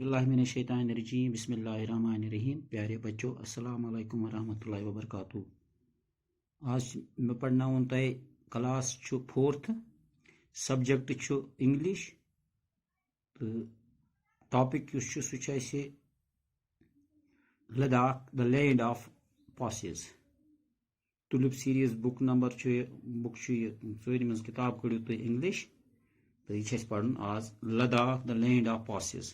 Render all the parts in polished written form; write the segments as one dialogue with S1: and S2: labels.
S1: औज़ुबिल्लाहिमिनश्शैतानिर्रजीम बिस्मिल्लाहिर्रहमानिर्रहीम। प्यारे बच्चों, अस्सलाम वालेकुम वरहमतुल्लाहि वबरकातुहू। आज मैं पढ़नाउन तय क्लास छु 4th, सब्जेक्ट छु इंग्लिश। तो टॉपिक युस छु सु छु असे Ladakh the land of passes. Tulip series book number छु बुक छु सोरी मज किताब कड़ियो तो इंग्लिश। तो यह पढ़न आज Ladakh the land of passes.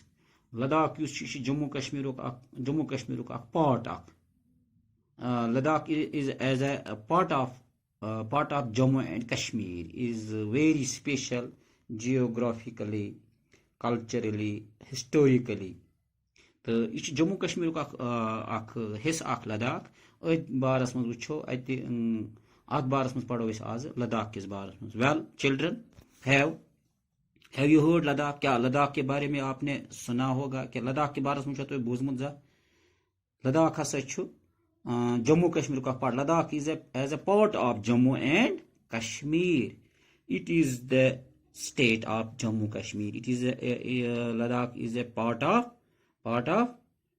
S1: Ladakh Jammu Kashmir part Ladakh is as a part of Jammu and Kashmir is very special geographically, culturally, historically. तो यह जम्मू कश्मीर हिस्स लद्दाख अत बारस मज वो अत बारस मज पढ़ो आज लद्दाख किस बारस मज। Well children, have you heard Ladakh? क्या लद्दाख के बारे में आपने सुना होगा? क्या लद्दाख के बारे में तो बोजमुत जा? लद्दाख हसा जम्मू कश्मीर का part. Ladakh is as a part of Jammu and Kashmir. It is the state of Jammu Kashmir. It is Ladakh is a part of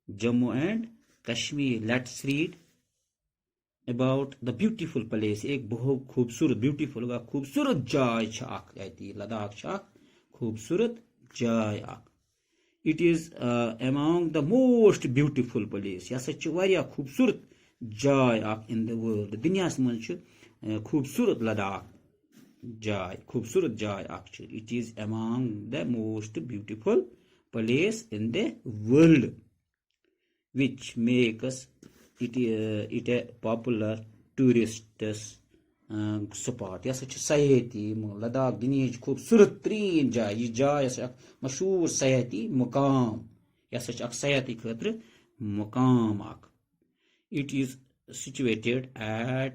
S1: Jammu and Kashmir. Let's read about the beautiful place. एक बहुत खूबसूरत खूबसूरत जाय लद्दाख खूबसूरत जाय। It is among the most beautiful place. यह वारिया खूबसूरत जाय इन द वर्ल्ड। दुनिया मज खूबसूरत लद्दाख खूबसूरत जाय। It is among the most beautiful place in the world which makes it a popular tourist spot. यह सयाहती लद्दाख दुनिया खूबसूरत तरीन जाय। यह जाय मशहूर सयाहती मुकाम। यह सयाहती खतर मुकाम। It is situated at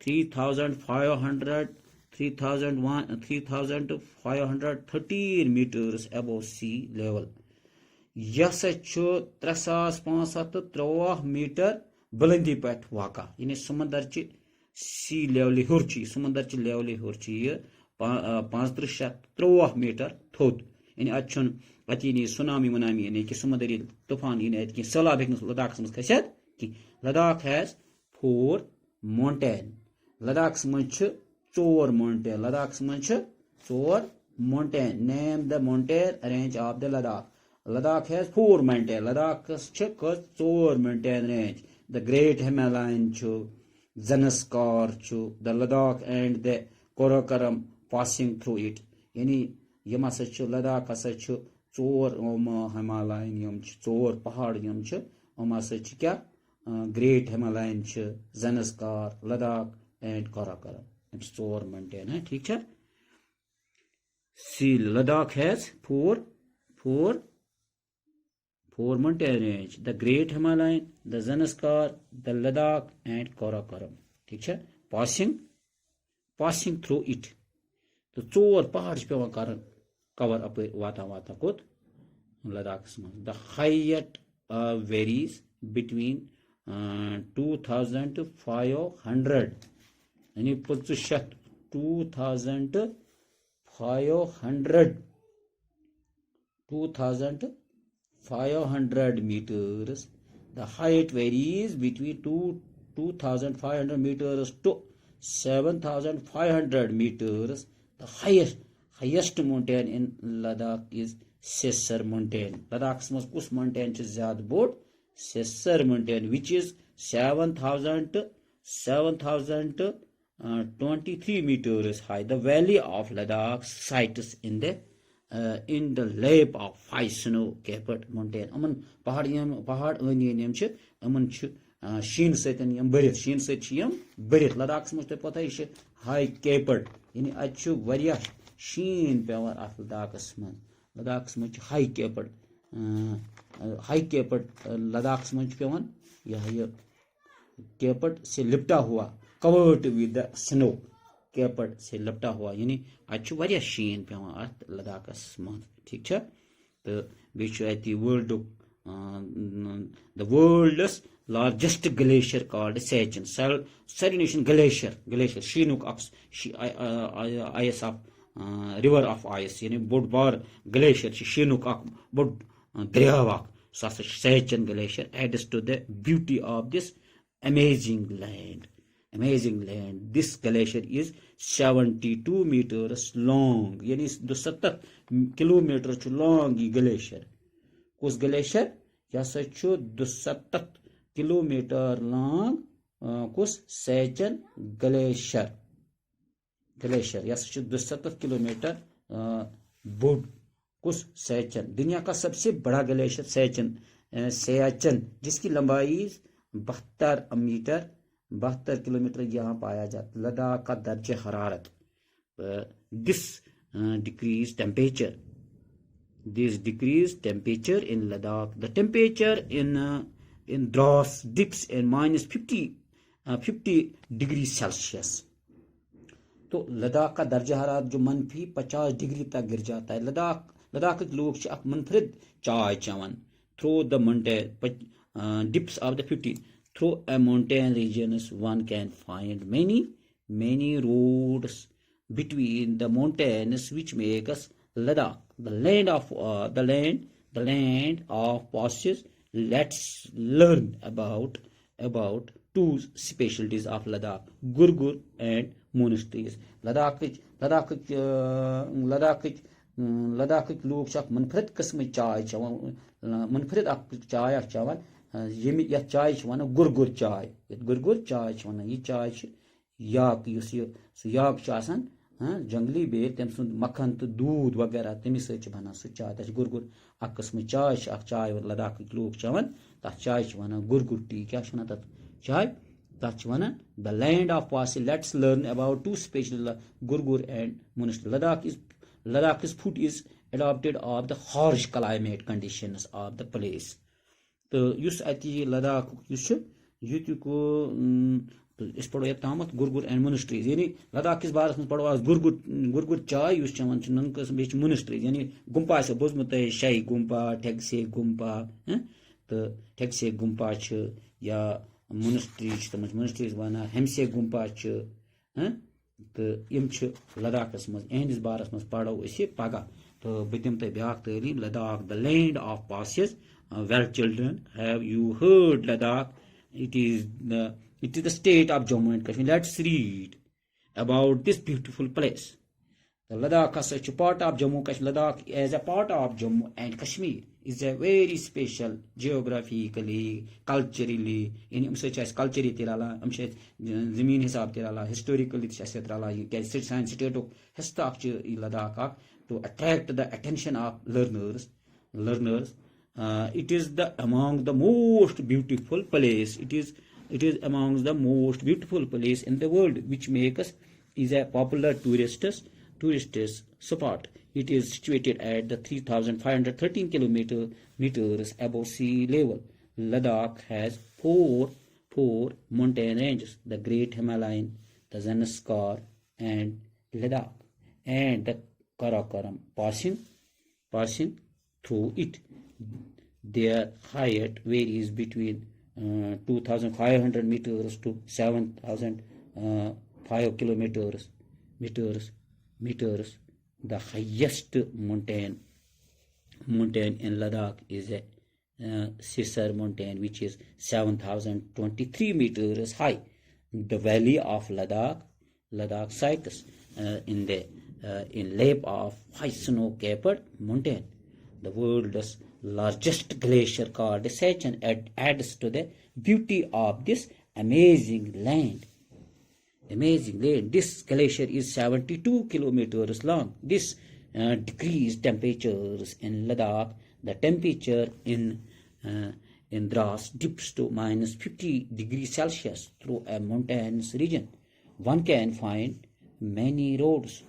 S1: 3,513 meters above sea level. यह 3553 मीटर बुलंदी पे वाक़ा। यानी समंदर सी लेवल हर समंदर लेवल हर 3553 मीटर थोद। यानी अत सुनामी वनामी यानी कि समुद्री तूफान ये सैलाब हे लद्दाख मज खसित कि लद्दाख हैज 4 माउंटेन। लद्दाख मज 4 माउंटेन। लद्दाख मज 4 mountain. Name the mountain range of the Ladakh. Ladakh has 4 mountains. Ladakh has 4 mountain range. The Great Himalayan Zanskar the Ladakh and the Karakoram passing through it. Yani yama Ladakh has 4 Himalayan 4 pahad kya Great Himalayan Zanskar, Ladakh and Karakoram. It's 4 mountain hai, theek hai? See, Ladakh has 4 mountain range: the Great Himalayan, the Zanskar, the Ladakh and Karakoram. ठीक है? Passing through it. तो 4 पहाड़ पे cover up वाता कोत लद्दाख में. The height varies between 2,500 यानी 2,500 meters. The height varies between 2,500 meters to 7,500 meters. The highest mountain in Ladakh is Sesar mountain. Ladakh mos kus mountain ch zyad bod? Sesar mountain, which is 7,023 meters high. The valley of Ladakh sits in the lap of 5 snow-capped mountains. अमन पहाड़ अन अमन शीन सतन बरित शीन सम बरित। लद्दाख मज तो पता यह high कैपड यानी अत शीन पेवान अत लद्दाखस मज। लद्दाख मज हाई कैपड लद्दाख मज पेवान यह कैपड से लिपटा हुआ कवर्ड विद द स्नो कैपड से लपटा हुआ यानी अत शीन पेवान अत लद्दाखस मज। ठीक है? तो by the world's largest glacier called Siachen. सारी नेशन ग्लेशियर शीनुक ice of river of ice यानी बोड़ बार ग्लेशियर शीनुक बोड़ दरियाव Sechin Glacier adds to the beauty of this amazing land. Amazing land. This glacier is 72 meters long. Yani 70 kilometers long glacier. Kos glacier? Yasa chu 70 kilometer long kos Sechin Glacier. Glacier. Yasa chu 70 kilometer board कुछ सैचन दुनिया का सबसे बड़ा glacier सैचन जिसकी लंबाई 72 kilometre यहाँ पाया जाता लद्दाख का दर्ज हरारत this decrease temperature in Ladakh the temperature in Dras dips in -50 degree Celsius तो लद्दाख का दर्जा हरारत जो -50 डिग्री तक गिर जाता है लद्दाख के लोग मुनफरिद चाय चवन through the mountain dips of the 50 through a mountain regions one can find many roads between the mountains which makes Ladakh the land of passes. Let's learn about two specialties of Ladakh, Gurgur and monasteries. Ladakh लोग मुनफरद किस्म चाय चवन मुनफरद चाय चवन ये चाय one गुरगुर चाय one यह चाय याक याक जंगली बेल तम सुंद मक्खन तो दूध वगैरह तमिस बना सह चाय तक गुरगुर अ किस्म चाय लद्दाख लोग चवन तथ चाय वन गुरगुर टी क्या तथ चाय तथ one the land of passes. Let's learn about two special Gurgur and monastery. Ladakh's food is adopted of the harsh climate conditions of the place. तो युस अति लद्दाख युस युति को इस पढ़ो ये तामत गुरगुर एंड मोनेस्ट्रीज यानी लद्दाख किस बारस में पढ़ो आज गुरगुर चाय युस चवन नंकस बेच मोनेस्ट्रीज यानी गुम्पा से बोझमत है शाही गुम्पा ठेगसे गुम्पा तो ठेगसे गुम्पा छ या मोनेस्ट्रीज वन हमसे गुम्पा छ तो यम लद्दाखस मज एहंदिस बारस मज पढ़ो पगह तो बह दिम तुम ब्याक तालीम Ladakh the land of passes. Well children, have you heard Ladakh? It is the state of Jammu and Kashmir. Let's read about this beautiful place. The Ladakh as such a part of Jammu Kashmir. Ladakh as a part of Jammu and Kashmir is a very special geographically, culturally. In such as culturally tirala, zameen hisab tirala, historically tirala. You can sit science state of structure in Ladakh to attract the attention of learners. It is among the most beautiful place. It is among the most beautiful place in the world, which makes is a popular tourist spot. It is situated at the 3,513 meters above sea level. Ladakh has four mountain ranges: the Great Himalayan, the Zanskar, and Ladakh, and the Karakoram passing through it. Their height varies between 2,500 meters to 7,005 kilometers. The highest mountain in Ladakh is a Sisar mountain, which is 7,023 meters high. The valley of Ladakh sites in lap of high snow-capped mountain. The world's largest glacier called Sechin adds to the beauty of this amazing land. This glacier is 72 kilometers long. This decreased temperatures in Ladakh. The temperature in Dras dips to -50 degrees Celsius through a mountainous region. One can find many roads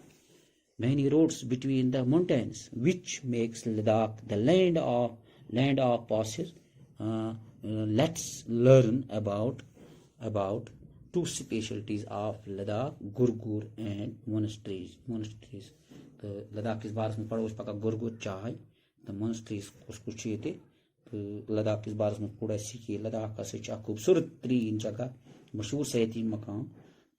S1: between the mountains, which makes Ladakh the land of passes. Let's learn about two specialties of Ladakh, Gurgur and monasteries. तो लद्दाख किस बारस में पढ़ो पका गुरगुर चाय तो monasteries उसको चेते तो लद्दाख किस बारस में पूरा सीखिए. लद्दाख का सच खूबसूरत तरीन जगह मशहूर सयाती मकाम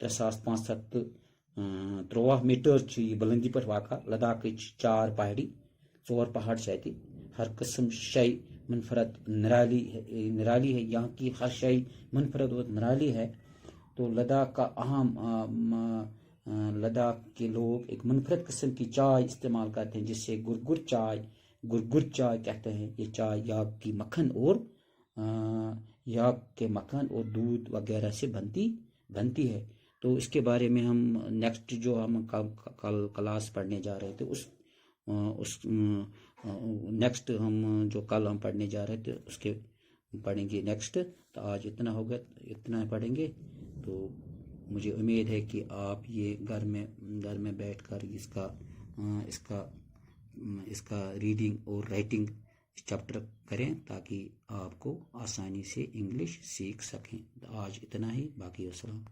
S1: 3,513 मीटर बुलंदी पर वाक़ा. लद्दाख 4 पहाड़ी 4 पहाड़ हर किस्म शय मुनफरद निराली है, यहाँ की हर शय मुनफरद और निराली है। तो लद्दाख का अहम लद्दाख के लोग एक मुनफरद किस्म की चाय इस्तेमाल करते हैं, जिससे गुरगुर चाय कहते हैं। ये चाय याक के मक्खन और दूध वगैरह से बनती है। तो इसके बारे में हम नेक्स्ट जो हम कल क्लास पढ़ने जा रहे थे उस नेक्स्ट हम जो कल हम पढ़ने जा रहे थे उसके पढ़ेंगे नेक्स्ट। तो आज इतना होगा, इतना पढ़ेंगे। तो मुझे उम्मीद है कि आप ये घर में बैठकर इसका रीडिंग और राइटिंग चैप्टर करें, ताकि आपको आसानी से इंग्लिश सीख सकें। तो आज इतना ही, बाकी अस्सलाम।